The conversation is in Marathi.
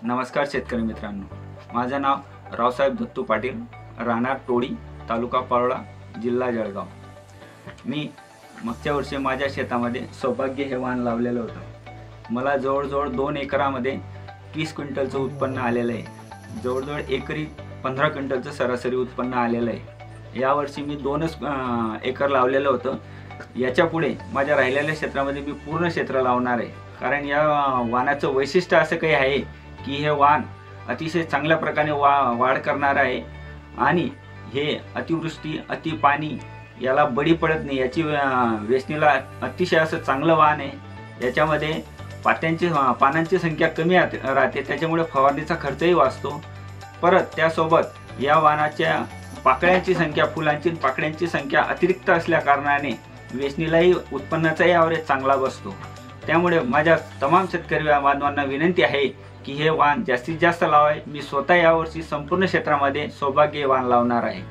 नमस्कार शेतकरी मित्रांनो, माझे नाव रावसाहेब दत्तू पाटील, राहणार टोळी, तालुका पारोळा, जिल्हा जळगाव। मी मागच्या वर्षी माझ्या शेतामध्ये सौभाग्य हे वाण लावलेलं होतं। मला जवळजवळ 2 एकरामध्ये 30 क्विंटलचं उत्पन्न आलेलं आहे। जवळजवळ एकरी 15 क्विंटलचं सरासरी उत्पन्न आलेलं आहे। यावर्षी मी 2च एकर लावलेलं होतं। याच्या पुढे माझ्या राहिलेल्या क्षेत्रामध्ये मी पूर्ण क्षेत्र लावणार आहे, कारण या वाणाचं वैशिष्ट्य असं काही आहे की हे वाण अतिशय चांगल्या प्रकारे वाढ करणार आहे आणि हे अतिवृष्टी अति पाणी याला बळी पडत नाही। याची वेचणीला अतिशय असं चांगलं वाण आहे। याच्यामध्ये पानांची संख्या कमी राहते, त्याच्यामुळे फवारणीचा खर्चही वाचतो। परत त्यासोबत या वाणाच्या पाकळ्यांची संख्या, फुलांची पाकळ्यांची संख्या अतिरिक्त असल्या कारणाने वेचणीलाही उत्पन्नाचाही ॲव्हरेज चांगला बसतो। त्यामुळे माझ्या तमाम शेतकरी बांधवांना विनंती आहे की हे वाण जास्तीत जास्त लावावे। मी स्वतः यावर्षी संपूर्ण क्षेत्रामध्ये सौभाग्य वाण लावणार आहे।